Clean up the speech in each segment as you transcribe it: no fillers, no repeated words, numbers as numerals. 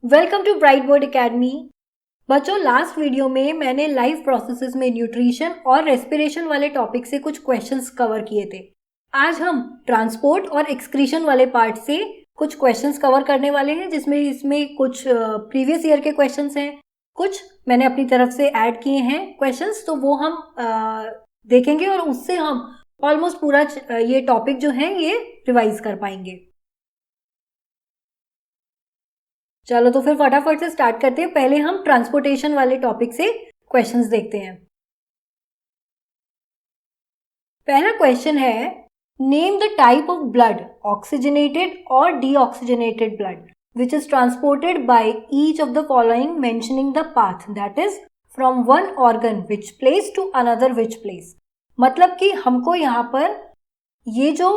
Welcome to bright board academy. बच्चों, last video में मैंने लाइफ प्रोसेसेस में न्यूट्रिशन और रेस्पिरेशन वाले टॉपिक से कुछ क्वेश्चंस कवर किए थे। आज हम ट्रांसपोर्ट और एक्सक्रीशन वाले पार्ट से कुछ क्वेश्चंस कवर करने वाले हैं, जिसमें इसमें कुछ प्रीवियस ईयर के क्वेश्चंस हैं, कुछ मैंने अपनी तरफ से ऐड किए हैं क्वेश्चंस, तो वो हम देखेंगे और उससे हम ऑलमोस्ट पूरा ये टॉपिक जो है ये रिवाइज कर पाएंगे। चलो तो फिर फटाफट से स्टार्ट करते हैं। पहले हम ट्रांसपोर्टेशन वाले टॉपिक से क्वेश्चंस देखते हैं। पहला क्वेश्चन है, name the type of blood, oxygenated और deoxygenated blood, which is transported by each of the following mentioning the path, that is from one organ which place to another which place। मतलब कि हमको यहाँ पर ये जो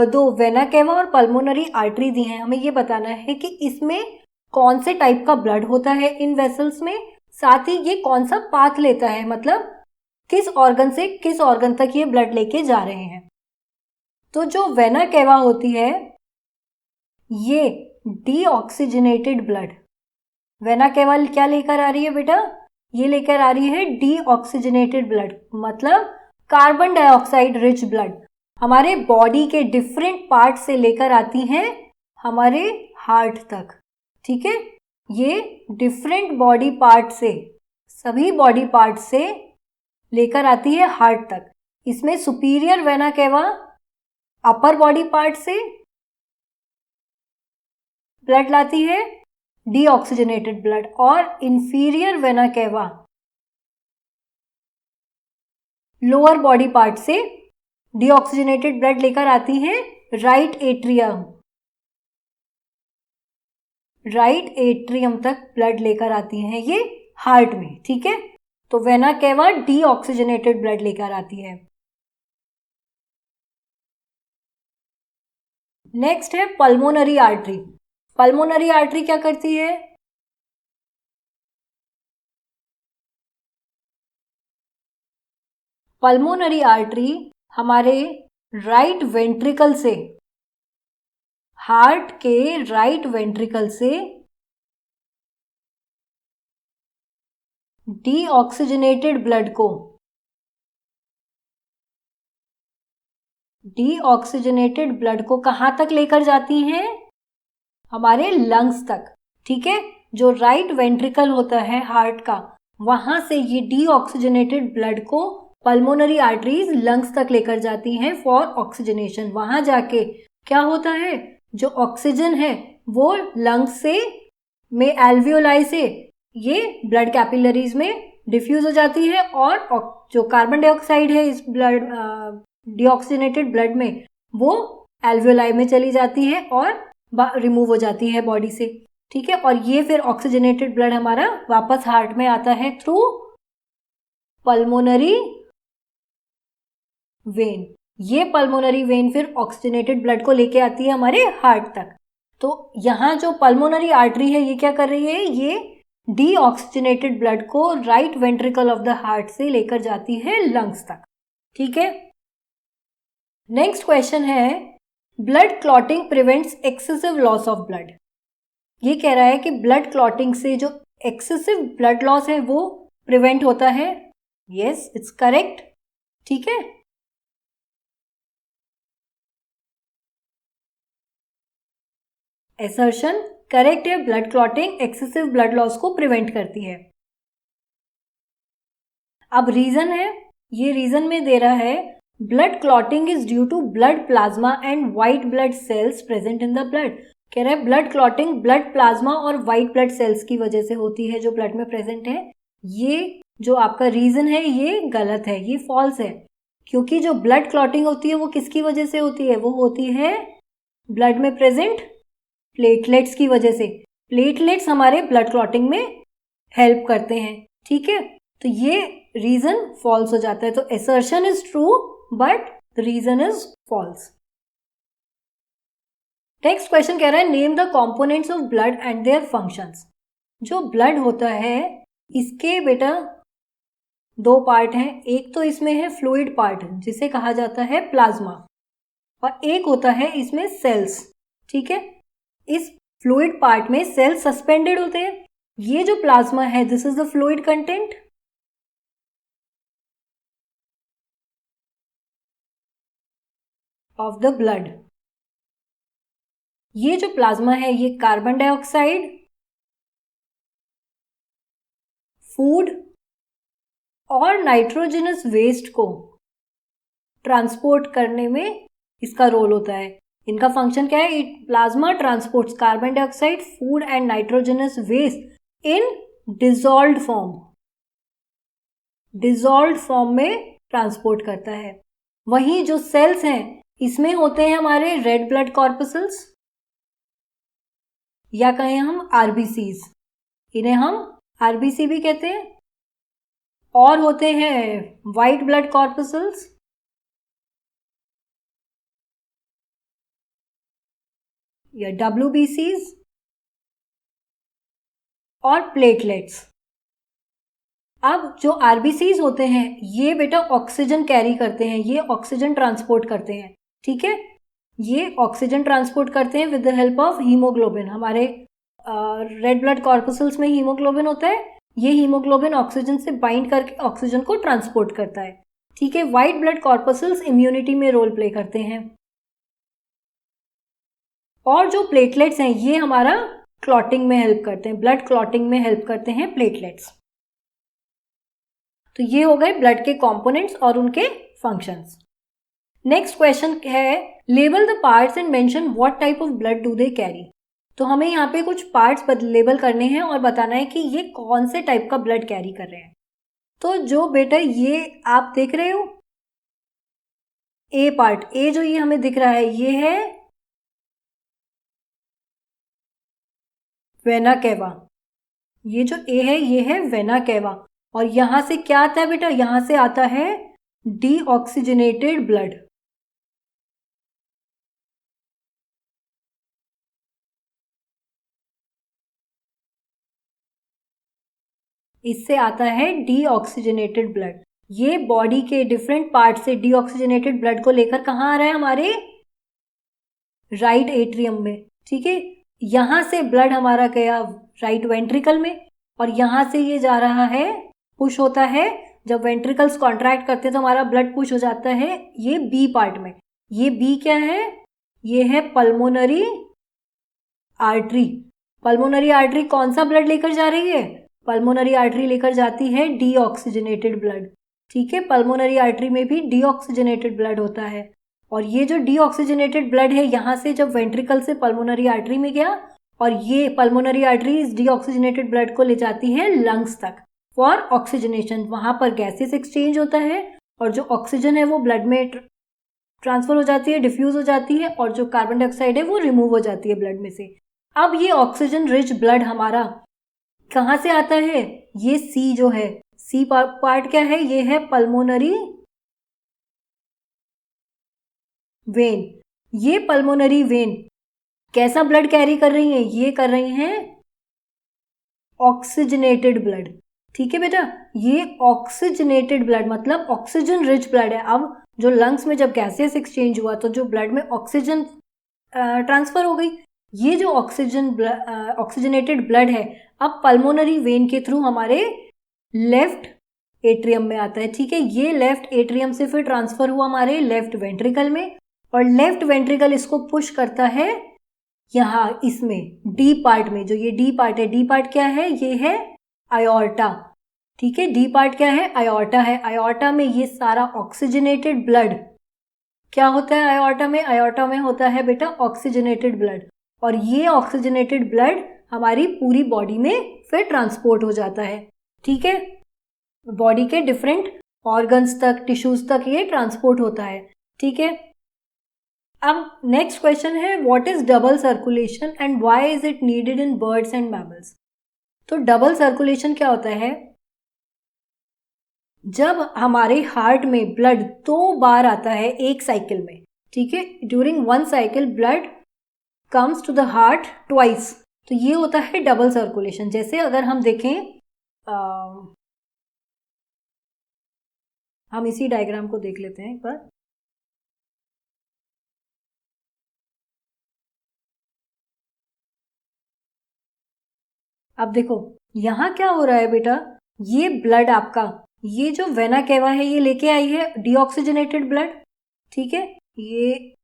दो वेना केवा और पल्मोनरी आर्टरी दी हैं, हमें ये बताना है कि इसमें कौन से टाइप का ब्लड होता है इन वेसल्स में, साथ ही ये कौन सा पाथ लेता है, मतलब किस ऑर्गन से किस ऑर्गन तक ये ब्लड लेके जा रहे हैं। तो जो वेना केवा होती है ये डीऑक्सीजनेटेड ब्लड, वेना केवा क्या लेकर आ रही है बेटा, ये लेकर आ रही है डीऑक्सीजनेटेड ब्लड, मतलब कार्बन डाइऑक्साइड रिच ब्लड हमारे बॉडी के डिफरेंट पार्ट से लेकर आती हैं हमारे हार्ट तक। ठीक है, ये डिफरेंट बॉडी पार्ट से, सभी बॉडी पार्ट से लेकर आती है हार्ट तक। इसमें superior vena cava upper body part से ब्लड लाती है डीऑक्सीजनेटेड ब्लड, और inferior vena cava lower body part से डीऑक्सीजनेटेड ब्लड लेकर आती है राइट एट्रियम तक ब्लड लेकर आती हैं ये हार्ट में। ठीक है, तो वेना केवा डीऑक्सीजनेटेड ब्लड लेकर आती है। नेक्स्ट है पल्मोनरी आर्टरी। पल्मोनरी आर्टरी क्या करती है, पल्मोनरी आर्टरी हमारे राइट वेंट्रिकल से, हार्ट के राइट वेंट्रिकल से डीऑक्सीजनेटेड ब्लड को, डीऑक्सीजनेटेड ब्लड को कहां तक लेकर जाती हैं, हमारे लंग्स तक। ठीक है, जो राइट वेंट्रिकल होता है हार्ट का, वहां से ये डीऑक्सीजनेटेड ब्लड को पल्मोनरी आर्टरीज लंग्स तक लेकर जाती हैं फॉर ऑक्सीजनेशन। वहां जाके क्या होता है, जो ऑक्सीजन है वो लंग्स से में एल्वियोलाई से ये ब्लड कैपिलरीज में डिफ्यूज हो जाती है, और जो कार्बन डाइऑक्साइड है इस ब्लड डीऑक्सीजनेटेड ब्लड में वो एल्वियोलाई में चली जाती है और रिमूव हो जाती है बॉडी से। ठीक है, और ये फिर ऑक्सीजनेटेड ब्लड हमारा वापस हार्ट में आता है थ्रू पल्मोनरी वेन। ये पल्मोनरी वेन फिर ऑक्सीजनेटेड ब्लड को लेके आती है हमारे हार्ट तक। तो यहाँ जो पल्मोनरी आर्टरी है ये क्या कर रही है, ये डीऑक्सीजनेटेड ब्लड को right ventricle of the heart से लेकर जाती है लंग्स तक। ठीक है, नेक्स्ट क्वेश्चन है, blood clotting prevents excessive loss of blood. ये कह रहा है कि ब्लड क्लॉटिंग से जो एक्सेसिव ब्लड लॉस है वो प्रिवेंट होता है। Yes, it's correct. ठीक है, असर्शन करेक्ट है, blood clotting excessive blood loss को प्रिवेंट करती है। अब रीजन है, ये रीजन में दे रहा है, blood clotting is due to blood plasma and white blood cells present in the blood. कह रहा है ब्लड क्लॉटिंग ब्लड प्लाज्मा और व्हाइट ब्लड सेल्स की वजह से होती है जो ब्लड में प्रेजेंट है। ये जो आपका रीजन है ये गलत है, ये फॉल्स है, क्योंकि जो ब्लड क्लॉटिंग होती है वो किसकी वजह से होती है, वो होती है ब्लड में प्रेजेंट प्लेटलेट्स की वजह से। प्लेटलेट्स हमारे ब्लड क्लॉटिंग में हेल्प करते हैं। ठीक है, तो ये रीजन फॉल्स हो जाता है। तो assertion is true but the reason is false. Next question कह रहा है, name the components of blood and their functions. जो ब्लड होता है इसके बेटा दो पार्ट हैं, एक तो इसमें है फ्लूइड पार्ट जिसे कहा जाता है प्लाज्मा, और एक होता है इसमें सेल्स। ठीक है, इस फ्लूइड पार्ट में सेल्स सस्पेंडेड होते हैं। ये जो प्लाज्मा है, this is the fluid content of the blood. ये जो प्लाज्मा है ये कार्बन डाइऑक्साइड, फूड और नाइट्रोजनस वेस्ट को ट्रांसपोर्ट करने में इसका रोल होता है। इनका फंक्शन क्या है? It plasma transports carbon dioxide, food and nitrogenous waste in dissolved form. Dissolved form में ट्रांसपोर्ट करता है। वहीं जो सेल्स हैं इसमें होते हैं हमारे रेड ब्लड कॉर्पसल्स या कहें हम आरबीसीज, इन्हें हम आरबीसी भी कहते हैं। और होते हैं वाइट ब्लड कॉर्पसल्स या डब्ल्यूबीसीज और प्लेटलेट्स। अब जो आरबीसीज होते हैं ये बेटा ऑक्सीजन कैरी करते हैं, ये ऑक्सीजन ट्रांसपोर्ट करते हैं, ठीक है। ये ऑक्सीजन ट्रांसपोर्ट करते हैं with the help of haemoglobin. हमारे रेड ब्लड कॉर्पसल्स में हीमोग्लोबिन होता है, ये हीमोग्लोबिन ऑक्सीजन से बाइंड करके ऑक्सीजन को ट्रांसपोर्ट करता है, ठीक है। व्हाइट ब्लड कॉर्पसल्स इम्यूनिटी में रोल प्ले करते हैं। और जो प्लेटलेट्स हैं ये हमारा क्लॉटिंग में हेल्प करते हैं, ब्लड क्लॉटिंग में हेल्प करते हैं प्लेटलेट्स। तो ये हो गए ब्लड के कंपोनेंट्स और उनके फंक्शंस। नेक्स्ट क्वेश्चन है label the parts and mention what type of blood do they carry. तो हमें यहाँ पे कुछ पार्ट्स लेबल करने हैं और बताना है कि ये कौन से टाइप का ब्लड कैरी कर रहे हैं। तो जो बेटा ये आप देख रहे हो ए पार्ट, ए जो ये हमें दिख रहा है ये है वेना केवा। ये जो ए है ये है वेना केवा। और यहां से क्या आता है बेटा? यहां से आता है डीऑक्सीजनेटेड ब्लड। इससे आता है डीऑक्सीजनेटेड ब्लड। ये बॉडी के डिफरेंट पार्ट से डीऑक्सीजनेटेड ब्लड को लेकर कहाँ आ रहा है? हमारे राइट एट्रियम में, ठीक है। यहां से ब्लड हमारा गया राइट वेंट्रिकल में और यहां से ये जा रहा है, पुश होता है। जब वेंट्रिकल्स कॉन्ट्रैक्ट करते हैं तो हमारा ब्लड पुश हो जाता है ये बी पार्ट में। ये बी क्या है? ये है पल्मोनरी आर्टरी। पल्मोनरी आर्टरी कौन सा ब्लड लेकर जा रही है? पल्मोनरी आर्टरी लेकर जाती है डीऑक्सीजनेटेड ब्लड, ठीक है। पल्मोनरी आर्टरी में भी डीऑक्सीजनेटेड ब्लड होता है। और ये जो डीऑक्सीजनेटेड ब्लड है यहाँ से जब वेंट्रिकल से पल्मोनरी आर्टरी में गया और ये पल्मोनरी आर्टरी इस डीऑक्सीजनेटेड ब्लड को ले जाती है लंग्स तक फॉर ऑक्सीजनेशन। वहां पर गैसेस एक्सचेंज होता है और जो ऑक्सीजन है वो ब्लड में ट्रांसफर हो जाती है, डिफ्यूज हो जाती है और जो कार्बन डाइऑक्साइड है वो रिमूव हो जाती है ब्लड में से। अब ये ऑक्सीजन रिच ब्लड हमारा कहाँ से आता है? ये सी जो है, सी पार्ट क्या है? ये है पल्मोनरी वेन। ये पल्मोनरी वेन कैसा ब्लड कैरी कर रही है? ये कर रही हैं ऑक्सीजनेटेड ब्लड, ठीक है बेटा। ये ऑक्सीजनेटेड ब्लड मतलब ऑक्सीजन रिच ब्लड है। अब जो लंग्स में जब गैसेस एक्सचेंज हुआ तो जो ब्लड में ऑक्सीजन ट्रांसफर हो गई। ये जो ऑक्सीजनेटेड ब्लड है अब पल्मोनरी वेन के थ्रू हमारे लेफ्ट एट्रियम में आता है, ठीक है। ये लेफ्ट एट्रियम से फिर ट्रांसफर हुआ हमारे लेफ्ट वेंट्रिकल में और लेफ्ट वेंट्रिकल इसको पुश करता है यहाँ इसमें डी पार्ट में। जो ये डी पार्ट है, डी पार्ट क्या है? ये है आयोर्टा, ठीक है। डी पार्ट क्या है? आयोर्टा है। आयोर्टा में ये सारा ऑक्सीजनेटेड ब्लड क्या होता है? आयोर्टा में, आयोर्टा में होता है बेटा ऑक्सीजनेटेड ब्लड। और ये ऑक्सीजनेटेड ब्लड हमारी पूरी बॉडी में फिर ट्रांसपोर्ट हो जाता है, ठीक है। बॉडी के डिफरेंट ऑर्गन्स तक, टिश्यूज तक ये ट्रांसपोर्ट होता है, ठीक है। अब नेक्स्ट क्वेश्चन है what is double circulation and why is it needed in birds and mammals. तो डबल सर्कुलेशन क्या होता है? जब हमारे हार्ट में ब्लड 2 बार आता है एक साइकिल में, ठीक है। During 1 cycle blood comes to the heart twice, तो ये होता है डबल सर्कुलेशन। जैसे अगर हम देखें हम इसी डायग्राम को देख लेते हैं एक बार। अब देखो यहाँ क्या हो रहा है बेटा, ये ब्लड आपका, ये जो वेना केवा है ये लेके आई है डीऑक्सीजनेटेड ब्लड, ठीक है, ये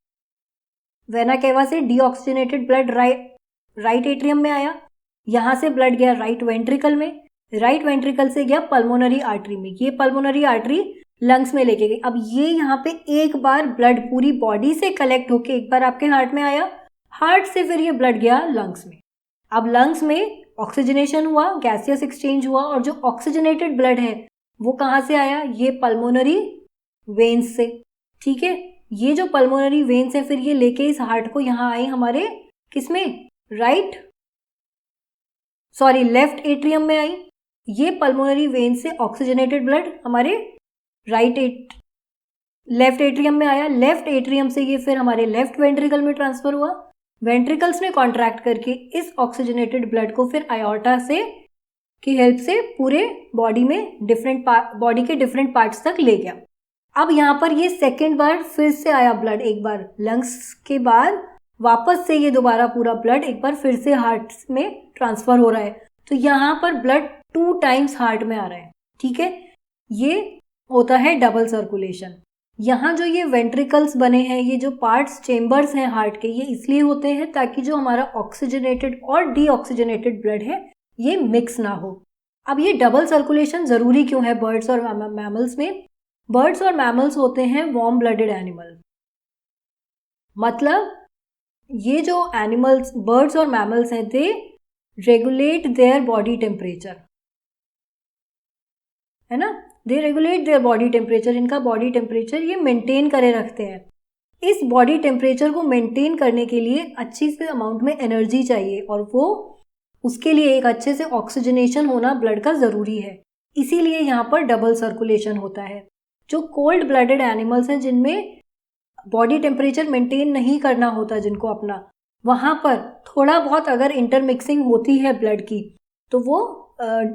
वेना केवा से डीऑक्सीजनेटेड ब्लड राइट एट्रियम में आया, यहाँ से ब्लड गया राइट वेंट्रिकल में, राइट वेंट्रिकल से गया पल्मोनरी आर्टरी में, ये पल्मोनरी आर्टरी लंग्स में लेके गई। अब ये यहाँ पे एक बार ब्लड पूरी बॉडी से कलेक्ट होके एक बार आपके हार्ट में आया, हार्ट से फिर ये ब्लड गया लंग्स में। अब लंग्स में ऑक्सीजनेशन हुआ, गैसियस एक्सचेंज हुआ, और जो ऑक्सीजनेटेड ब्लड है वो कहाँ से आया, ये पल्मोनरी वेन्स से, ठीक है। ये जो पल्मोनरी वेन्स है फिर ये लेके इस हार्ट को यहाँ आई हमारे किसमें, लेफ्ट एट्रियम में आई। ये पल्मोनरी वेन से ऑक्सीजनेटेड ब्लड हमारे लेफ्ट एट्रियम में आया, लेफ्ट एट्रियम से ये फिर हमारे लेफ्ट वेंट्रिकल में ट्रांसफर हुआ, वेंट्रिकल्स ने कॉन्ट्रैक्ट करके इस ऑक्सीजनेटेड ब्लड को फिर आयोर्टा से की हेल्प से पूरे बॉडी में बॉडी के डिफरेंट पार्ट्स तक ले गया। अब यहाँ पर ये सेकेंड बार फिर से आया ब्लड, एक बार लंग्स के बाद वापस से ये दोबारा पूरा ब्लड एक बार फिर से हार्ट में ट्रांसफर हो रहा है, तो यहाँ पर ब्लड 2 टाइम्स हार्ट में आ रहा है, ठीक है। ये होता है डबल सर्कुलेशन। यहाँ जो ये वेंट्रिकल्स बने हैं, ये जो पार्ट्स चेम्बर्स हैं हार्ट के, ये इसलिए होते हैं ताकि जो हमारा ऑक्सीजनेटेड और डीऑक्सीजनेटेड ब्लड है ये मिक्स ना हो। अब ये डबल सर्कुलेशन ज़रूरी क्यों है बर्ड्स और मैमल्स में? बर्ड्स और मैमल्स होते हैं वार्म ब्लडेड एनिमल, मतलब ये जो एनिमल्स बर्ड्स और मैमल्स हैं दे रेगुलेट देयर बॉडी टेम्परेचर, है ना, दे रेगुलेट देयर बॉडी टेम्परेचर, इनका बॉडी टेम्परेचर ये मेंटेन करे रखते हैं। इस बॉडी टेम्परेचर को मेंटेन करने के लिए अच्छी से अमाउंट में एनर्जी चाहिए, और वो उसके लिए एक अच्छे से ऑक्सीजनेशन होना ब्लड का ज़रूरी है, इसीलिए यहाँ पर डबल सर्कुलेशन होता है। जो कोल्ड ब्लडेड एनिमल्स हैं जिनमें बॉडी टेम्परेचर मेंटेन नहीं करना होता जिनको अपना, वहाँ पर थोड़ा बहुत अगर इंटरमिक्सिंग होती है ब्लड की, तो वो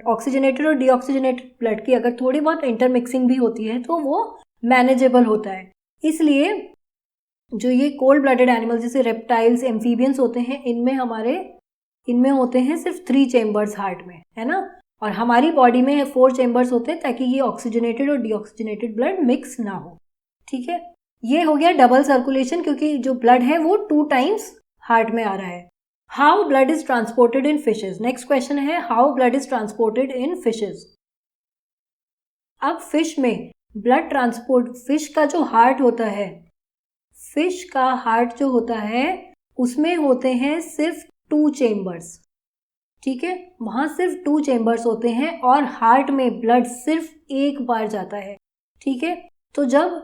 ऑक्सीजनेटेड और डीऑक्सीजनेटेड ब्लड की अगर थोड़ी बहुत इंटरमिक्सिंग भी होती है तो वो मैनेजेबल होता है। इसलिए जो ये कोल्ड ब्लडेड एनिमल्स जैसे रेप्टाइल्स, एम्फीबियंस होते हैं, इनमें होते हैं सिर्फ 3 चेम्बर्स हार्ट में, है ना, और हमारी बॉडी में 4 चेम्बर्स होते हैं ताकि ये ऑक्सीजनेटेड और डीऑक्सीजनेटेड ब्लड मिक्स ना हो, ठीक है। ये हो गया डबल सर्कुलेशन, क्योंकि जो ब्लड है वो 2 टाइम्स हार्ट में आ रहा है। How blood is transported in fishes, next question है how blood is transported in fishes. अब फिश में ब्लड ट्रांसपोर्ट, फिश का जो हार्ट होता है, फिश का हार्ट जो होता है उसमें होते हैं सिर्फ 2 चेम्बर्स, ठीक है, वहाँ सिर्फ 2 चेम्बर्स होते हैं और हार्ट में ब्लड सिर्फ एक बार जाता है, ठीक है। तो जब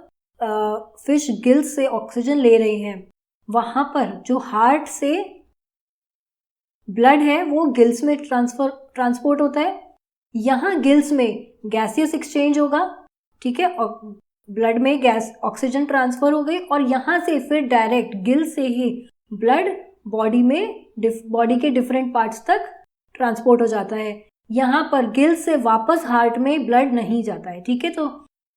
फिश गिल्स से ऑक्सीजन ले रहे हैं, वहाँ पर जो हार्ट से ब्लड है वो गिल्स में ट्रांसपोर्ट होता है। यहाँ गिल्स में गैसियस एक्सचेंज होगा, ठीक है, और ब्लड में गैस ऑक्सीजन ट्रांसफर हो गई, और यहाँ से फिर डायरेक्ट गिल से ही ब्लड बॉडी के डिफरेंट पार्ट्स तक ट्रांसपोर्ट हो जाता है। यहाँ पर गिल से वापस हार्ट में ब्लड नहीं जाता है, ठीक है। तो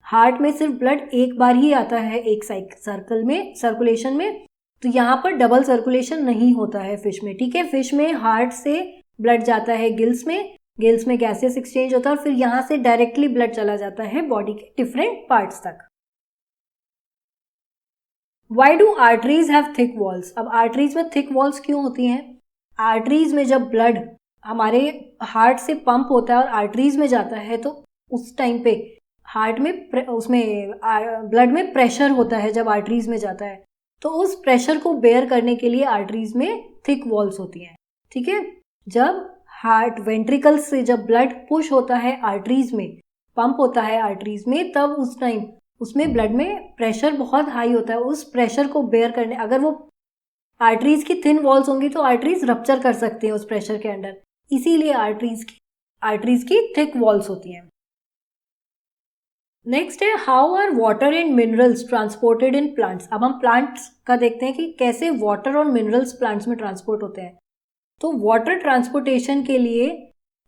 हार्ट में सिर्फ ब्लड एक बार ही आता है एक सर्कुलेशन में, तो यहाँ पर डबल सर्कुलेशन नहीं होता है फिश में, ठीक है। फिश में हार्ट से ब्लड जाता है गिल्स में गैसेस एक्सचेंज होता है और फिर यहाँ से डायरेक्टली ब्लड चला जाता है बॉडी के डिफरेंट पार्ट्स तक। Why do arteries have thick walls? अब आर्टरीज में थिक वॉल्स क्यों होती हैं? आर्टरीज में जब ब्लड हमारे हार्ट से पंप होता है और आर्टरीज में जाता है, तो उस टाइम पे हार्ट में उसमें ब्लड में प्रेशर होता है जब आर्टरीज में जाता है, तो उस प्रेशर को बेयर करने के लिए आर्टरीज में थिक वॉल्स होती हैं, ठीक है। जब हार्ट वेंट्रिकल से जब ब्लड पुश होता है आर्टरीज में, पंप होता है आर्टरीज में, तब उस टाइम उसमें ब्लड में प्रेशर बहुत हाई होता है। उस प्रेशर को बेयर करने, अगर वो आर्टरीज की थिन वॉल्स होंगी तो आर्टरीज रप्चर कर सकती हैं उस प्रेशर के अंडर, इसीलिए आर्टरीज की थिक वॉल्स होती हैं। नेक्स्ट है how are water and minerals transported in plants. अब हम प्लांट्स का देखते हैं कि कैसे वाटर और मिनरल्स प्लांट्स में ट्रांसपोर्ट होते हैं। तो वाटर ट्रांसपोर्टेशन के लिए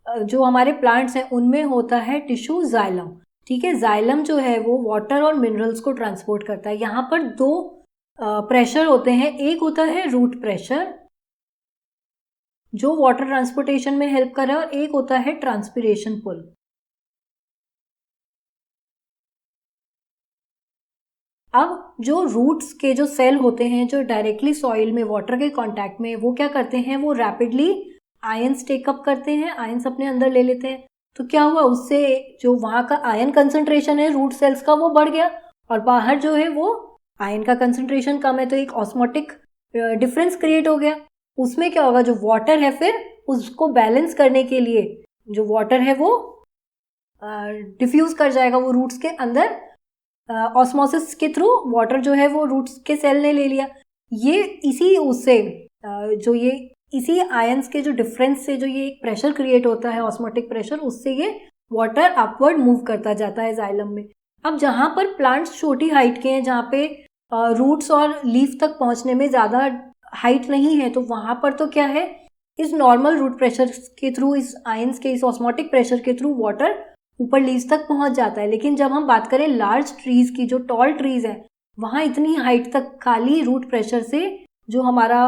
जो हमारे प्लांट्स हैं उनमें होता है टिश्यू जाइलम, ठीक है। जाइलम जो है वो वाटर और मिनरल्स को ट्रांसपोर्ट करता है। यहाँ पर 2 प्रेशर होते हैं, एक होता है रूट प्रेशर, जो वाटर ट्रांसपोर्टेशन में हेल्प कर रहा है, और एक होता है ट्रांसपिरेशन पुल। अब जो रूट्स के जो सेल होते हैं जो डायरेक्टली सॉइल में वाटर के कांटेक्ट में, वो क्या करते हैं, वो रैपिडली आयंस टेकअप करते हैं, आयंस अपने अंदर ले लेते हैं। तो क्या हुआ, उससे जो वहाँ का आयन कंसंट्रेशन है रूट सेल्स का वो बढ़ गया, और बाहर जो है वो आयन का कंसंट्रेशन कम है, तो एक ऑस्मोटिक डिफरेंस क्रिएट हो गया। उसमें क्या होगा, जो वाटर है फिर उसको बैलेंस करने के लिए जो वाटर है वो डिफ्यूज कर जाएगा वो रूट्स के अंदर, ऑस्मोसिस के थ्रू वाटर जो है वो रूट्स के सेल ने ले लिया। ये इसी उससे जो ये इसी आयंस के जो डिफरेंस से जो ये एक प्रेशर क्रिएट होता है, ऑस्मोटिक प्रेशर, उससे ये वाटर अपवर्ड मूव करता जाता है जाइलम में। अब जहाँ पर प्लांट्स छोटी हाइट के हैं, जहाँ पे रूट्स और लीफ तक पहुँचने में ज़्यादा हाइट नहीं है, तो वहाँ पर तो क्या है, इस नॉर्मल रूट प्रेशर के थ्रू, इस आयंस के इस ऑस्मोटिक प्रेशर के थ्रू वाटर ऊपर लीव्स तक पहुंच जाता है। लेकिन जब हम बात करें लार्ज ट्रीज की, जो टॉल ट्रीज है, वहाँ इतनी हाइट तक खाली रूट प्रेशर से जो हमारा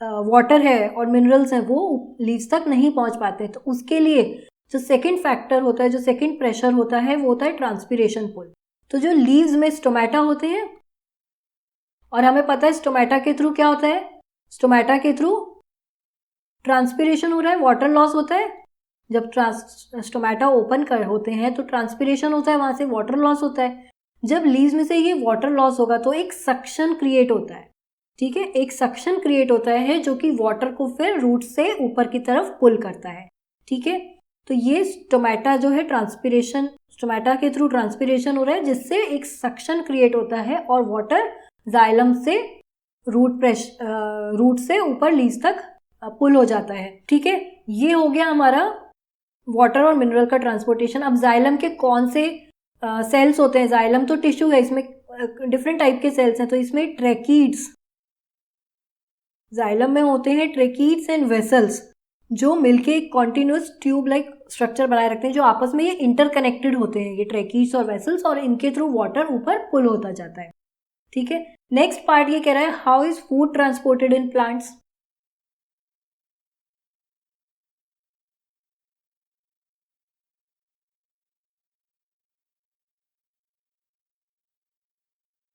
वाटर है और मिनरल्स हैं वो लीव्स तक नहीं पहुंच पाते। तो उसके लिए जो सेकंड फैक्टर होता है, जो सेकंड प्रेशर होता है, वो होता है ट्रांसपिरेशन पुल। तो जो लीव्स में स्टोमेटा होते हैं, और हमें पता है स्टोमेटा के थ्रू क्या होता है, स्टोमेटा के थ्रू ट्रांसपिरेशन हो रहा है, वाटर लॉस होता है। जब स्टोमेटा ओपन कर होते हैं तो ट्रांसपिरेशन होता है, वहां से वाटर लॉस होता है। जब लीव्स में से ये वाटर लॉस होगा तो एक सक्शन क्रिएट होता है, ठीक है, एक सक्शन क्रिएट होता है जो कि वाटर को फिर रूट से ऊपर की तरफ पुल करता है, ठीक है। तो ये स्टोमेटा जो है ट्रांसपिरेशन, स्टोमेटा के थ्रू ट्रांसपिरेशन हो रहा है, जिससे एक सक्शन क्रिएट होता है और वाटर जाइलम से रूट से ऊपर लीव्स तक पुल हो जाता है, ठीक है। ये हो गया हमारा वाटर और मिनरल का ट्रांसपोर्टेशन। अब जाइलम के कौन से सेल्स होते हैं, जाइलम तो टिश्यू है, इसमें डिफरेंट टाइप के सेल्स हैं। तो इसमें ट्रेकीड्स, जाइलम में होते हैं ट्रेकीड्स एंड वेसल्स, जो मिलके एक कॉन्टिन्यूस ट्यूब लाइक स्ट्रक्चर बनाए रखते हैं, जो आपस में ये इंटरकनेक्टेड होते हैं, ये ट्रेकीड्स और वेसल्स, और इनके थ्रू वाटर ऊपर पुल होता जाता है, ठीक है। नेक्स्ट पार्ट ये कह रहा है, how is food transported in plants.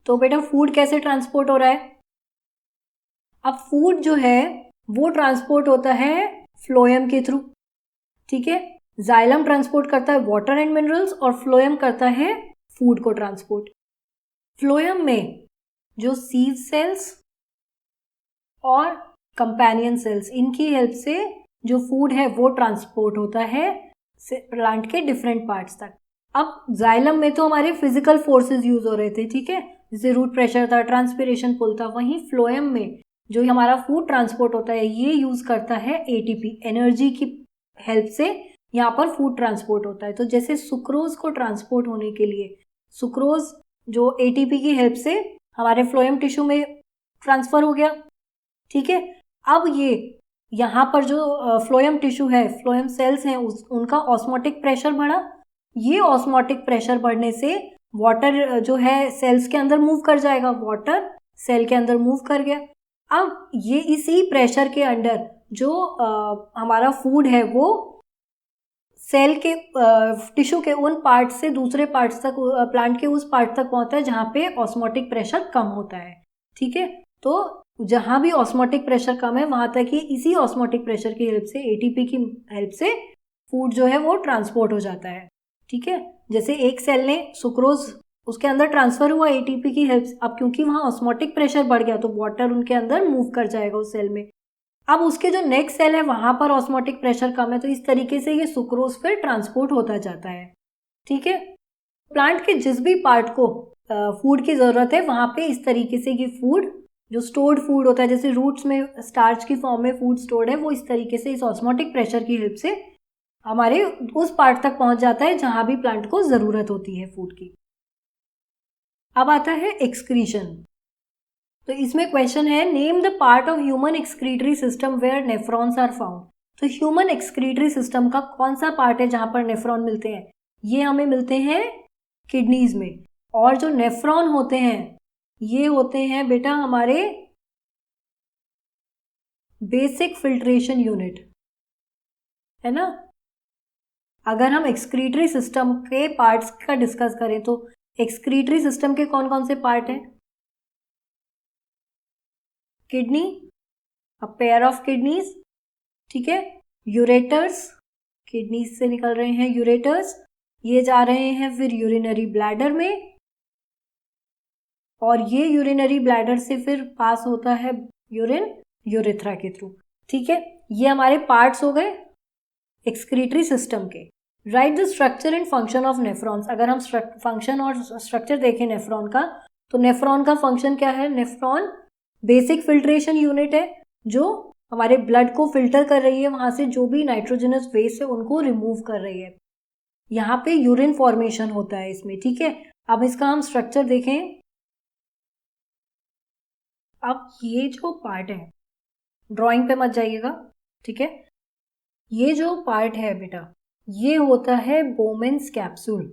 तो बेटा फूड कैसे ट्रांसपोर्ट हो रहा है, अब फूड जो है वो ट्रांसपोर्ट होता है फ्लोएम के थ्रू, ठीक है। जाइलम ट्रांसपोर्ट करता है वाटर एंड मिनरल्स, और फ्लोएम करता है फूड को ट्रांसपोर्ट। फ्लोएम में जो सीव सेल्स और कंपेनियन सेल्स, इनकी हेल्प से जो फूड है वो ट्रांसपोर्ट होता है प्लांट के डिफरेंट पार्ट्स तक। अब जाइलम में तो हमारे फिजिकल फोर्सेस यूज हो रहे थे, ठीक है, जैसे रूट प्रेशर था, ट्रांसपिरेशन पुल था। वहीं फ्लोएम में जो हमारा फूड ट्रांसपोर्ट होता है ये यूज करता है एटीपी, एनर्जी की हेल्प से यहाँ पर फूड ट्रांसपोर्ट होता है। तो जैसे सुक्रोज को ट्रांसपोर्ट होने के लिए सुक्रोज जो एटीपी की हेल्प से हमारे फ्लोएम टिश्यू में ट्रांसफर हो गया, ठीक है। अब ये यहाँ पर जो फ्लोएम टिश्यू है, फ्लोएम सेल्स हैं, उनका ऑस्मोटिक प्रेशर बढ़ा। ये ऑस्मोटिक प्रेशर बढ़ने से वाटर जो है सेल्स के अंदर मूव कर जाएगा, वाटर सेल के अंदर मूव कर गया। अब ये इसी प्रेशर के अंडर जो हमारा फूड है वो सेल के टिश्यू के उन पार्ट से दूसरे पार्ट्स तक, प्लांट के उस पार्ट तक पहुंचता है जहाँ पे ऑस्मोटिक प्रेशर कम होता है, ठीक है। तो जहाँ भी ऑस्मोटिक प्रेशर कम है वहां तक ही इसी ऑस्मोटिक प्रेशर की हेल्प से, एटीपी की हेल्प से फूड जो है वो ट्रांसपोर्ट हो जाता है, ठीक है। जैसे एक सेल ने सुक्रोज उसके अंदर ट्रांसफर हुआ एटीपी की हेल्प से, अब क्योंकि वहाँ ऑस्मोटिक प्रेशर बढ़ गया तो वाटर उनके अंदर मूव कर जाएगा उस सेल में। अब उसके जो नेक्स्ट सेल है वहां पर ऑस्मोटिक प्रेशर कम है, तो इस तरीके से ये सुक्रोज फिर ट्रांसपोर्ट होता जाता है, ठीक है। प्लांट के जिस भी पार्ट को फूड की जरूरत है वहां पे इस तरीके से ये फूड जो स्टोर्ड फूड होता है, जैसे रूट्स में स्टार्च की फॉर्म में फूड स्टोर्ड है, वो इस तरीके से इस ऑस्मोटिक प्रेशर की हेल्प से हमारे उस पार्ट तक पहुंच जाता है जहां भी प्लांट को जरूरत होती है फूड की। अब आता है एक्सक्रीशन। तो इसमें क्वेश्चन है, name the part of human excretory system where nephrons are found. तो ह्यूमन एक्सक्रीटरी सिस्टम का कौन सा पार्ट है जहां पर नेफ्रॉन मिलते हैं, ये हमें मिलते हैं किडनीज में। और जो नेफ्रॉन होते हैं ये होते हैं बेटा हमारे बेसिक फिल्ट्रेशन यूनिट, है ना। अगर हम एक्सक्रीटरी सिस्टम के पार्ट्स का डिस्कस करें तो एक्सक्रीटरी सिस्टम के कौन कौन से पार्ट हैं? Kidney, a pair of kidneys, ठीक है। यूरेटर्स, किडनीज से निकल रहे हैं यूरेटर्स, ये जा रहे हैं फिर यूरिनरी ब्लैडर में, और ये यूरिनरी ब्लैडर से फिर पास होता है यूरिन यूरेथ्रा के थ्रू, ठीक है। ये हमारे पार्ट्स हो गए एक्सक्रीटरी सिस्टम के। Right the structure and function of nephrons. अगर हम फंक्शन और स्ट्रक्चर देखें नेफ्रॉन का, तो नेफ्रॉन का फंक्शन क्या है? नेफ्रॉन बेसिक फिल्ट्रेशन यूनिट है जो हमारे ब्लड को फिल्टर कर रही है, वहां से जो भी नाइट्रोजनस वेस्ट है उनको रिमूव कर रही है। यहाँ पे यूरिन फॉर्मेशन होता है इसमें, ठीक है। अब इसका हम स्ट्रक्चर देखें। अब ये जो पार्ट है, ड्राइंग पे मत जाइएगा, ठीक है। ये जो पार्ट है बेटा, ये होता है बोमेन्स कैप्सूल।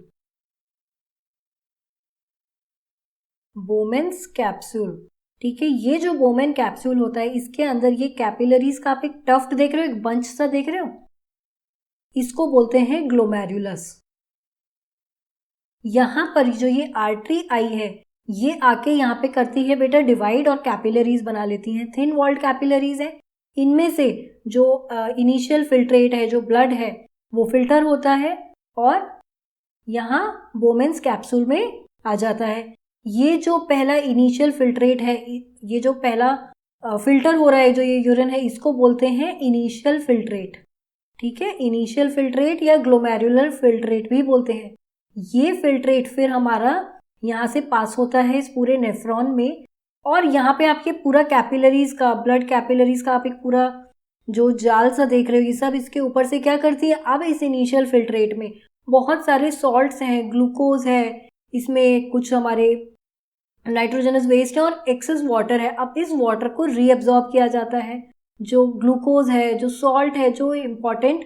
बोमेन्स कैप्सूल, ठीक है। ये जो बोमेन कैप्सूल होता है, इसके अंदर ये कैपिलरीज का आप एक टफ्ट देख रहे हो, एक बंच सा देख रहे हो, इसको बोलते हैं ग्लोमेरुलस। यहां पर जो ये आर्टरी आई है, ये आके यहाँ पे करती है बेटा डिवाइड और कैपिलरीज बना लेती हैं। थिन वॉल्ड कैपिलरीज है, इनमें से जो इनिशियल फिल्ट्रेट है, जो ब्लड है, वो फिल्टर होता है और यहाँ बोमेन्स कैप्सूल में आ जाता है। ये जो पहला इनिशियल फिल्ट्रेट है, ये जो पहला फिल्टर हो रहा है जो ये यूरिन है, इसको बोलते हैं इनिशियल फिल्ट्रेट, ठीक है। इनिशियल फिल्ट्रेट या ग्लोमेरुलर फिल्ट्रेट भी बोलते हैं। ये फिल्ट्रेट फिर हमारा यहाँ से पास होता है इस पूरे नेफ्रॉन में, और यहाँ पे आपके पूरा कैपिलरीज का, ब्लड कैपिलरीज का आप एक पूरा जो जाल सा देख रहे हो, ये सब इसके ऊपर से क्या करती है? अब इस इनिशियल फिल्ट्रेट में बहुत सारे सॉल्ट्स हैं, ग्लूकोज है, इसमें कुछ हमारे नाइट्रोजनस वेस्ट है और एक्सेस वाटर है। अब इस वाटर को रीअब्जॉर्ब किया जाता है। जो ग्लूकोज है, जो सॉल्ट है, जो इम्पॉर्टेंट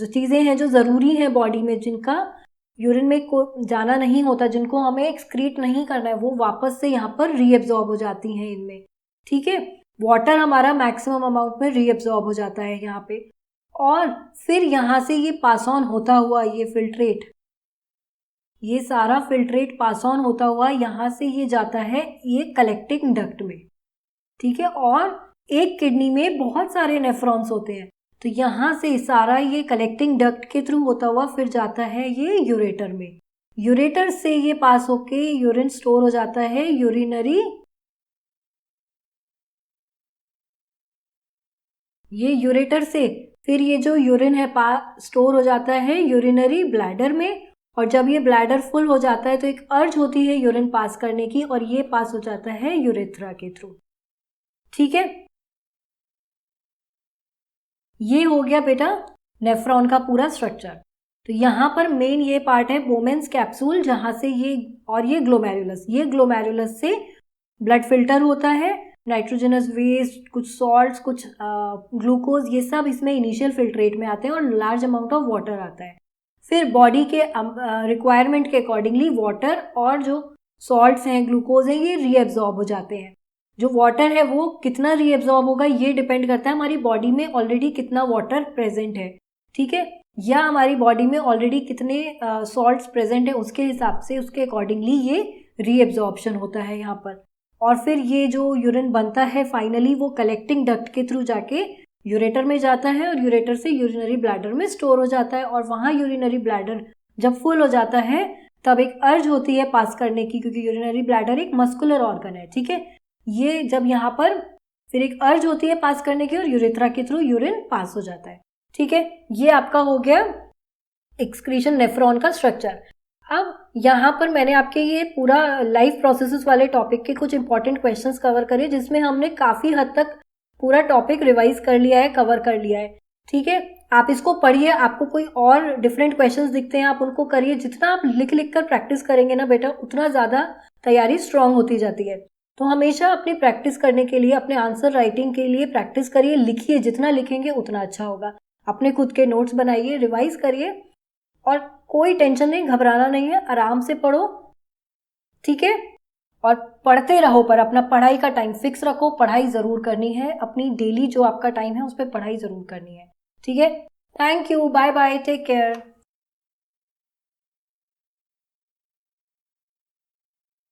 चीज़ें हैं जो ज़रूरी हैं बॉडी में, जिनका यूरिन में को जाना नहीं होता, जिनको हमें एक्सक्रीट नहीं करना है, वो वापस से यहाँ पर रीअब्जॉर्ब हो जाती हैं इनमें, ठीक है। वाटर हमारा मैक्सिमम अमाउंट में रीअब्जॉर्ब हो जाता है यहाँ पे, और फिर यहाँ से ये पास ऑन होता हुआ ये फिल्ट्रेट, ये सारा फिल्ट्रेट पास ऑन होता हुआ यहाँ से ये जाता है ये कलेक्टिंग डक्ट में, ठीक है। और एक किडनी में बहुत सारे नेफ्रॉन्स होते हैं, तो यहाँ से सारा ये कलेक्टिंग डक्ट के थ्रू होता हुआ फिर जाता है ये यूरेटर में। यूरेटर से ये पास होके यूरिन स्टोर हो जाता है यूरिनरी, ये यूरेटर से फिर ये जो यूरिन है स्टोर हो जाता है यूरिनरी ब्लैडर में, और जब ये ब्लैडर फुल हो जाता है तो एक अर्ज होती है यूरिन पास करने की, और ये पास हो जाता है यूरेथ्रा के थ्रू, ठीक है। ये हो गया बेटा नेफ्रॉन का पूरा स्ट्रक्चर। तो यहाँ पर मेन ये पार्ट है बोमेन्स कैप्सूल, जहाँ से ये, और ये ग्लोमेरुलस, ये ग्लोमेरुलस से ब्लड फिल्टर होता है, नाइट्रोजनस वेस्ट, कुछ सॉल्ट्स, कुछ ग्लूकोज, ये सब इसमें इनिशियल फिल्ट्रेट में आते हैं और लार्ज अमाउंट ऑफ वाटर आता है। फिर बॉडी के रिक्वायरमेंट के अकॉर्डिंगली वाटर और जो सॉल्ट्स हैं, ग्लूकोज हैं, ये रीएब्जॉर्ब हो जाते हैं। जो वाटर है वो कितना रीएब्जॉर्ब होगा ये डिपेंड करता है हमारी बॉडी में ऑलरेडी कितना वाटर प्रेजेंट है, ठीक है, या हमारी बॉडी में ऑलरेडी कितने सॉल्ट्स प्रेजेंट है, उसके हिसाब से, उसके अकॉर्डिंगली ये रीएब्जॉर्प्शन होता है यहाँ पर। और फिर ये जो यूरिन बनता है फाइनली वो कलेक्टिंग डक्ट के थ्रू जाके यूरेटर में जाता है, और यूरेटर से यूरिनरी ब्लैडर में स्टोर हो जाता है, और वहाँ यूरिनरी ब्लैडर जब फुल हो जाता है तब एक अर्ज होती है पास करने की, क्योंकि यूरिनरी ब्लैडर एक मस्कुलर ऑर्गन है, ठीक है। ये जब यहाँ पर फिर एक अर्ज होती है पास करने की, और यूरेथ्रा के थ्रू यूरिन पास हो जाता है, ठीक है। ये आपका हो गया एक्सक्रीशन नेफ्रॉन का स्ट्रक्चर। अब यहाँ पर मैंने आपके ये पूरा लाइफ प्रोसेसेस वाले टॉपिक के कुछ इंपॉर्टेंट क्वेश्चंस कवर करे, जिसमें हमने काफ़ी हद तक पूरा टॉपिक रिवाइज कर लिया है, कवर कर लिया है, ठीक है। आप इसको पढ़िए, आपको कोई और डिफरेंट क्वेश्चंस दिखते हैं आप उनको करिए। जितना आप लिख लिख कर प्रैक्टिस करेंगे ना बेटा, उतना ज़्यादा तैयारी स्ट्रांग होती जाती है। तो हमेशा अपनी प्रैक्टिस करने के लिए, अपने आंसर राइटिंग के लिए प्रैक्टिस करिए, लिखिए, जितना लिखेंगे उतना अच्छा होगा। अपने खुद के नोट्स बनाइए, रिवाइज करिए, और कोई टेंशन नहीं, घबराना नहीं है, आराम से पढ़ो, ठीक है। और पढ़ते रहो, पर अपना पढ़ाई का टाइम फिक्स रखो, पढ़ाई ज़रूर करनी है, अपनी डेली जो आपका टाइम है उस पर पढ़ाई ज़रूर करनी है, ठीक है। Thank you, bye bye, take care.